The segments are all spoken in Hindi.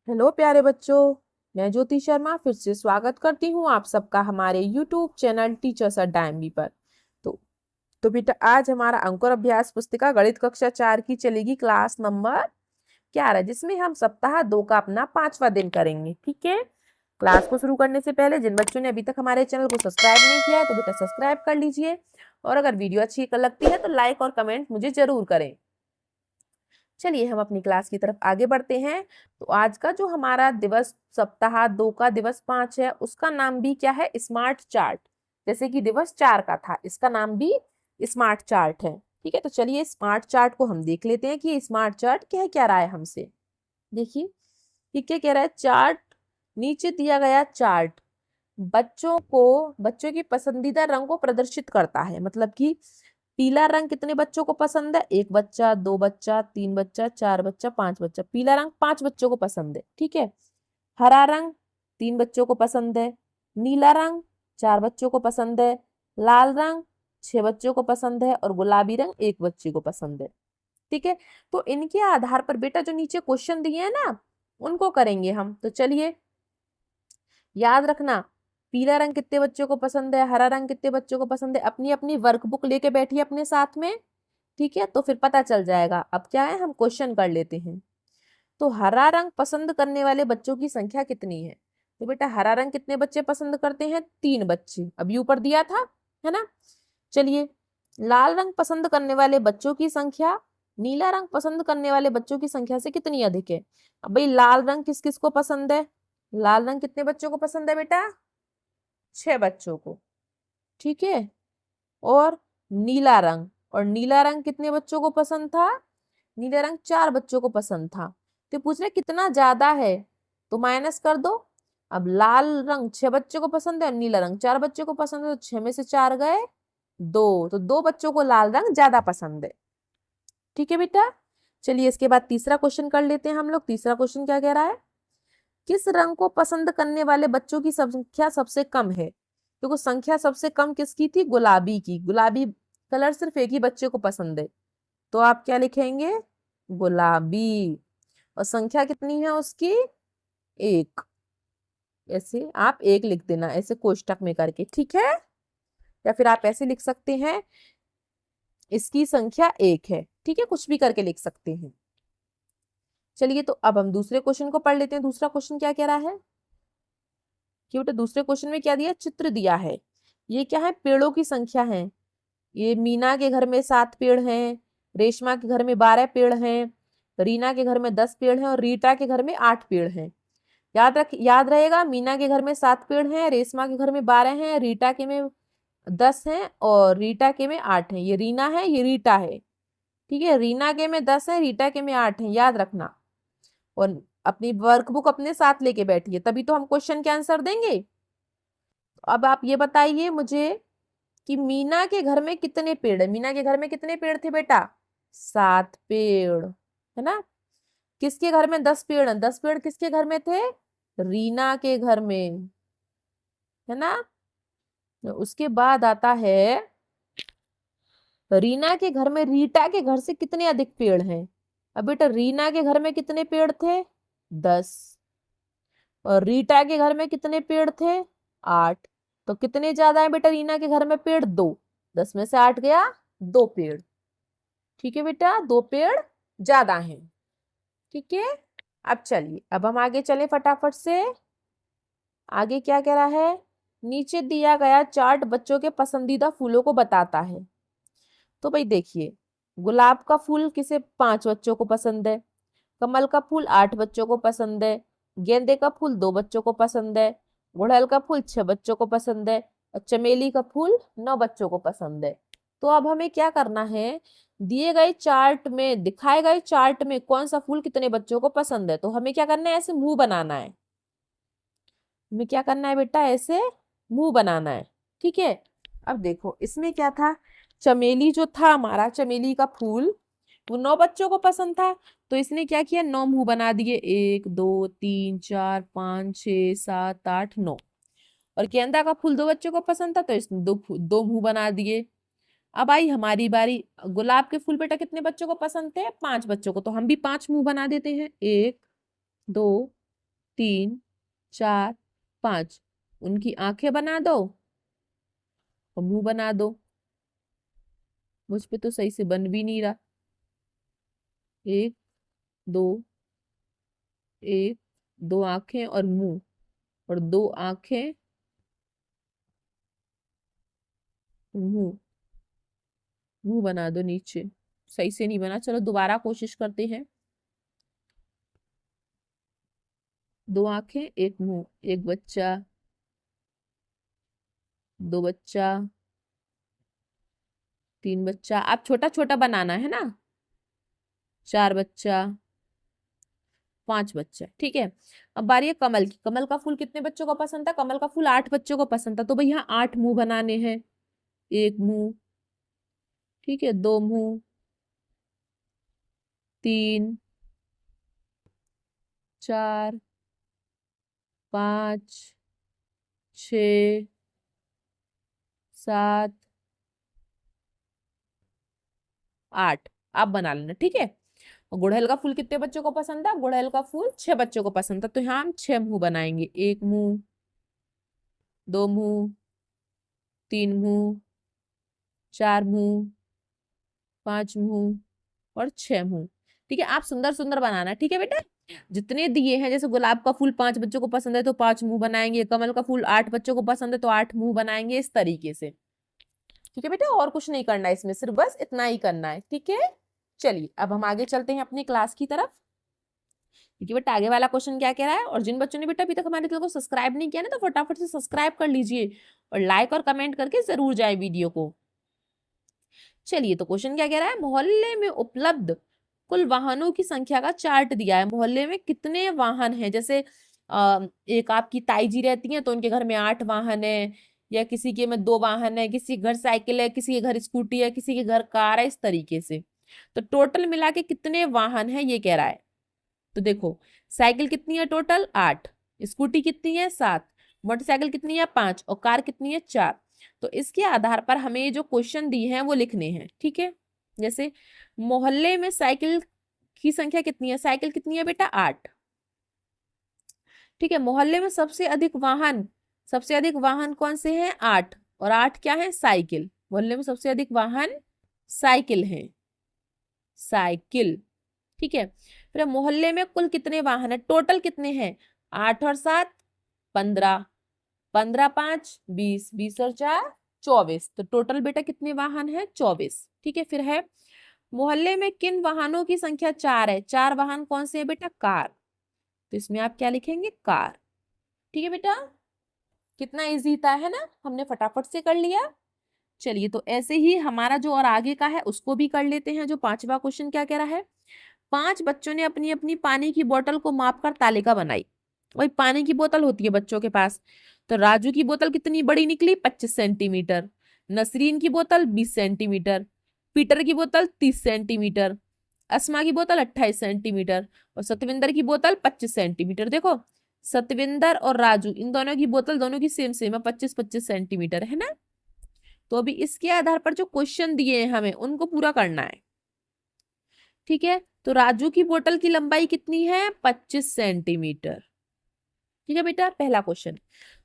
हेलो प्यारे बच्चों। मैं ज्योति शर्मा फिर से स्वागत करती हूँ आप सबका हमारे यूट्यूब चैनल टीचर्स अकेडमी पर। तो बेटा आज हमारा अंक और अभ्यास पुस्तिका गणित कक्षा 4 की चलेगी क्लास नंबर 11, जिसमें हम सप्ताह 2 का अपना 5वां दिन करेंगे। ठीक है। क्लास को शुरू करने से पहले जिन बच्चों ने अभी तक हमारे चैनल को सब्सक्राइब नहीं किया है तो बेटा सब्सक्राइब कर लीजिए, और अगर वीडियो अच्छी लगती है तो लाइक और कमेंट मुझे जरूर करें। चलिए हम अपनी क्लास की तरफ आगे बढ़ते हैं। तो आज का जो हमारा दिवस सप्ताह 2 का दिवस 5 है, उसका नाम भी क्या है? Smart chart. जैसे कि दिवस 4 का था, इसका नाम भी स्मार्ट चार्ट है। ठीक है, तो चलिए स्मार्ट चार्ट को हम देख लेते हैं कि स्मार्ट चार्ट क्या रहा है हमसे। देखिए कि क्या कह रहा है चार्ट। नीचे दिया गया चार्ट बच्चों की पसंदीदा रंग को प्रदर्शित करता है। मतलब कि पीला रंग कितने बच्चों को पसंद है? 1 बच्चा, 2 बच्चा, 3 बच्चा, 4 बच्चा, 5 बच्चा। पीला रंग 5 बच्चों को पसंद है। ठीक है। हरा रंग 3 बच्चों को पसंद है। नीला रंग 4 बच्चों को पसंद है। लाल रंग 6 बच्चों को पसंद है और गुलाबी रंग 1 बच्चे को पसंद है। ठीक है। तो इनके आधार पर बेटा जो नीचे क्वेश्चन दिए हैं ना, उनको करेंगे हम। तो चलिए याद रखना, पीला रंग कितने बच्चों को पसंद है, हरा रंग कितने बच्चों को पसंद है। अपनी अपनी वर्कबुक लेके बैठिए अपने साथ में। ठीक है, तो फिर पता चल जाएगा। अब क्या है, हम क्वेश्चन कर लेते हैं। तो हरा रंग पसंद करने वाले बच्चों की संख्या कितनी है? तो बेटा हरा रंग कितने बच्चे पसंद करते हैं? 3 बच्चे, अभी ऊपर दिया था, है ना। चलिए, लाल रंग पसंद करने वाले बच्चों की संख्या नीला रंग पसंद करने वाले बच्चों की संख्या से कितनी अधिक है? अब भाई लाल रंग किस किस को पसंद है? लाल रंग कितने बच्चों को पसंद है बेटा? 6 बच्चों को। ठीक है। और नीला रंग कितने बच्चों को पसंद था? नीला रंग 4 बच्चों को पसंद था। तो पूछ रहे कितना ज्यादा है, तो माइनस कर दो। अब लाल रंग 6 बच्चों को पसंद है और नीला रंग 4 बच्चों को पसंद है, तो 6 में से 4 गए 2, तो 2 बच्चों को लाल रंग ज्यादा पसंद है। ठीक है बेटा। चलिए इसके बाद तीसरा क्वेश्चन कर लेते हैं हम लोग। तीसरा क्वेश्चन क्या कह रहा है? किस रंग को पसंद करने वाले बच्चों की संख्या सबसे कम है? देखो संख्या सबसे कम किसकी थी? गुलाबी की। गुलाबी कलर सिर्फ एक ही बच्चे को पसंद है, तो आप क्या लिखेंगे? गुलाबी। और संख्या कितनी है उसकी? 1। ऐसे आप 1 लिख देना, ऐसे कोष्टक में करके। ठीक है। या फिर आप ऐसे लिख सकते हैं, इसकी संख्या 1 है। ठीक है, कुछ भी करके लिख सकते हैं। चलिए तो अब हम दूसरे क्वेश्चन को पढ़ लेते हैं। दूसरा क्वेश्चन क्या कह रहा है कि बेटा दूसरे क्वेश्चन में क्या दिया? चित्र दिया है। ये क्या है? पेड़ों की संख्या है। ये मीना के घर में 7 पेड़ हैं, रेशमा के घर में 12 पेड़ हैं, रीना के घर में 10 पेड़ हैं और रीटा के घर में 8 पेड़ हैं। याद रहेगा, मीना के घर में 7 पेड़ हैं, रेशमा के घर में 12 हैं, रीटा के में 10 हैं और रीटा के में 8 हैं। ये रीना है, ये रीटा है। ठीक है, रीना के में 10 है, रीटा के में 8 है, याद रखना। और अपनी वर्कबुक अपने साथ लेके बैठिए, तभी तो हम क्वेश्चन के आंसर देंगे। तो अब आप ये बताइए मुझे कि मीना के घर में कितने पेड़ है? मीना के घर में कितने पेड़ थे बेटा? 7 पेड़, है ना। किसके घर में 10 पेड़ है? 10 पेड़ किसके घर में थे? रीना के घर में, है ना। तो उसके बाद आता है, रीना के घर में रीटा के घर से कितने अधिक पेड़ हैं? अब बेटा रीना के घर में कितने पेड़ थे? 10। और रीटा के घर में कितने पेड़ थे? 8। तो कितने ज्यादा है बेटा रीना के घर में पेड़? 2। 10 में से 8 गया, 2 पेड़। ठीक है बेटा, 2 पेड़ ज्यादा हैं। ठीक है। अब चलिए, अब हम आगे चले फटाफट से। आगे क्या कह रहा है? नीचे दिया गया चार्ट बच्चों के पसंदीदा फूलों को बताता है। तो भाई देखिए, गुलाब का फूल किसे 5 बच्चों को पसंद है, कमल का फूल 8 बच्चों को पसंद है, गेंदे का फूल 2 बच्चों को पसंद है, गुड़हल का फूल 6 बच्चों को पसंद है और चमेली का फूल 9 बच्चों को पसंद है। तो अब हमें क्या करना है, दिए गए चार्ट में, दिखाए गए चार्ट में कौन सा फूल कितने बच्चों को पसंद है। तो हमें क्या करना है, ऐसे मुंह बनाना है। हमें क्या करना है बेटा? ऐसे मुंह बनाना है। ठीक है। अब देखो इसमें क्या था, चमेली जो था हमारा, चमेली का फूल वो 9 बच्चों को पसंद था, तो इसने क्या किया, 9 मुंह बना दिए। 1 2 3 4 5 6 7 8 9। और गेंदा का फूल 2 बच्चों को पसंद था, तो इसने दो मुंह बना दिए। अब आई हमारी बारी। गुलाब के फूल बेटा कितने बच्चों को पसंद थे? 5 बच्चों को, तो हम भी 5 मुंह बना देते हैं। 1 2 3 4 5। उनकी आंखें बना दो और मुंह बना दो। मुझ पे तो सही से बन भी नहीं रहा। 1 2, 1 2 आंखें और मुंह, और 2 आंखें मुंह। मुंह बना दो नीचे। सही से नहीं बना, चलो दोबारा कोशिश करते हैं। 2 आंखें, 1 मुंह, 1 बच्चा, 2 बच्चा, 3 बच्चा। आप छोटा छोटा बनाना है ना। 4 बच्चा, 5 बच्चा। ठीक है, अब बारी है कमल की। कमल का फूल कितने बच्चों को पसंद था? कमल का फूल 8 बच्चों को पसंद था, तो भाई यहाँ 8 मुंह बनाने हैं। 1 मुंह, ठीक है, 2 मुंह, 3 4 5 6 7 8। आप बना लेना, ठीक है। और गुड़हल का फूल कितने बच्चों को पसंद था? गुड़हल का फूल 6 बच्चों को पसंद था, तो यहाँ हम 6 मुंह बनाएंगे। 1 मुंह, 2 मुंह, 3 मुंह, 4 मुंह, 5 मुंह और 6 मुंह। ठीक है, आप सुंदर सुंदर बनाना, ठीक है बेटा। जितने दिए हैं, जैसे गुलाब का फूल 5 बच्चों को पसंद है तो 5 मुंह बनाएंगे, कमल का फूल 8 बच्चों को पसंद है तो 8 मुंह बनाएंगे, इस तरीके से। ठीक है बेटा, और कुछ नहीं करना है इसमें, सिर्फ बस इतना ही करना है, ठीक है। चलिए अब हम आगे चलते हैं अपनी क्लास की तरफ। ठीक है बेटा, आगे वाला क्वेश्चन क्या कह रहा है? और जिन बच्चों ने बेटा अभी तक हमारे चैनल को सब्सक्राइब नहीं किया ना, तो फटाफट से सब्सक्राइब कर लीजिए और लाइक और कमेंट करके जरूर जाए वीडियो को। चलिए, तो क्वेश्चन क्या कह रहा है? मोहल्ले में उपलब्ध कुल वाहनों की संख्या का चार्ट दिया है। मोहल्ले में कितने वाहन हैं? जैसे एक आपकी ताई जी रहती हैं तो उनके घर में 8 वाहन है, या किसी के में 2 वाहन है, किसी के घर साइकिल है, किसी के घर स्कूटी है, किसी के घर कार है, इस तरीके से। तो टोटल मिला के कितने वाहन है ये कह रहा है। तो देखो, साइकिल कितनी है टोटल? 8। स्कूटी कितनी है? 7। मोटरसाइकिल कितनी है? 5। और कार कितनी है? 4। तो इसके आधार पर हमें ये जो क्वेश्चन दिए हैं वो लिखने हैं, ठीक है। जैसे मोहल्ले में साइकिल की संख्या कितनी है? साइकिल कितनी है बेटा? 8। ठीक है, मोहल्ले में सबसे अधिक वाहन कौन से हैं? 8। और 8 क्या है? साइकिल। मोहल्ले में सबसे अधिक वाहन साइकिल हैं, साइकिल। ठीक है, फिर मोहल्ले में कुल कितने वाहन है? टोटल कितने हैं? 8 और 7 15, 15 5 20, 20 और 4 24। तो टोटल बेटा कितने वाहन है? 24। ठीक है, फिर है मोहल्ले में किन वाहनों की संख्या 4 है? 4 वाहन कौन से है बेटा? कार। तो इसमें आप क्या लिखेंगे? कार। ठीक है बेटा, कितना इजी था, है ना? हमने फटाफट से कर लिया। चलिए, तो ऐसे ही हमारा जो और आगे का है उसको भी कर लेते हैं। जो 5वां क्वेश्चन क्या कह रहा है? 5 बच्चों ने अपनी अपनी पानी की बोतल को मापकर तालिका बनाई। वही पानी की बोतल होती है बच्चों के पास। तो राजू की बोतल कितनी बड़ी निकली? 25 सेंटीमीटर। नसरीन की बोतल 20 सेंटीमीटर। पीटर की बोतल 30 सेंटीमीटर। अस्मा की बोतल 28 सेंटीमीटर। और सतविंदर की बोतल 25 सेंटीमीटर। देखो, सतविंदर और राजू इन दोनों की बोतल दोनों की सेम सेम है, 25-25 सेंटीमीटर, है ना। तो अभी इसके आधार पर जो क्वेश्चन दिए हैं हमें उनको पूरा करना है। ठीक है, तो राजू की बोतल की लंबाई कितनी है? 25 सेंटीमीटर। ठीक है बेटा, पहला क्वेश्चन।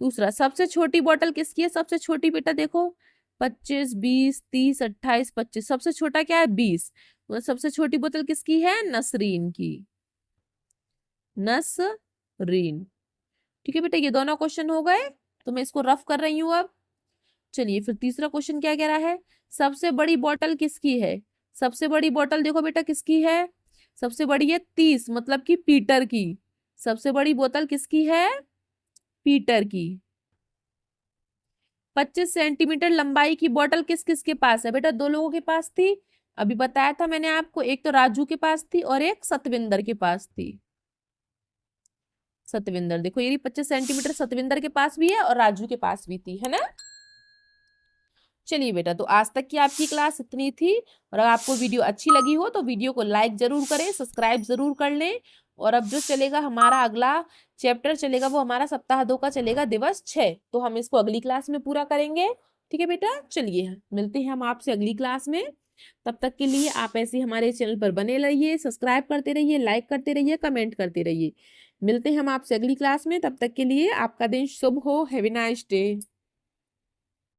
दूसरा, सबसे छोटी बोतल किसकी है? सबसे छोटी बेटा देखो, 25 20 30 28 25। सबसे छोटा क्या है? 20। तो सबसे छोटी बोतल किसकी है? नसरीन की, नसरीन। ठीक है बेटा, ये दोनों क्वेश्चन हो गए, तो मैं इसको रफ कर रही हूं अब। चलिए, फिर तीसरा क्वेश्चन क्या कह रहा है? सबसे बड़ी बोतल किसकी है? सबसे बड़ी बोतल देखो बेटा किसकी है? सबसे बड़ी है 30, मतलब कि पीटर की। सबसे बड़ी बोतल किसकी है? पीटर की। 25 सेंटीमीटर लंबाई की बोतल किस किस के पास है? बेटा 2 लोगों के पास थी, अभी बताया था मैंने आपको। एक तो राजू के पास थी और एक सतविंदर के पास थी। सतविंदर देखो, ये 25 सेंटीमीटर सतविंदर के पास भी है और राजू के पास भी थी, है ना। चलिए बेटा, तो आज तक की आपकी क्लास इतनी थी। और अगर आपको वीडियो अच्छी लगी हो तो वीडियो को लाइक जरूर करें, सब्सक्राइब जरूर कर लें। और अब जो चलेगा हमारा अगला चैप्टर चलेगा वो हमारा सप्ताह 2 का चलेगा, दिवस 6। तो हम इसको अगली क्लास में पूरा करेंगे। ठीक है बेटा, चलिए मिलते हैं हम आपसे अगली क्लास में। तब तक के लिए आप ऐसे हमारे चैनल पर बने रहिए, सब्सक्राइब करते रहिए, लाइक करते रहिए, कमेंट करते रहिए। मिलते हैं हम आपसे अगली क्लास में, तब तक के लिए आपका दिन शुभ हो। Have a nice day.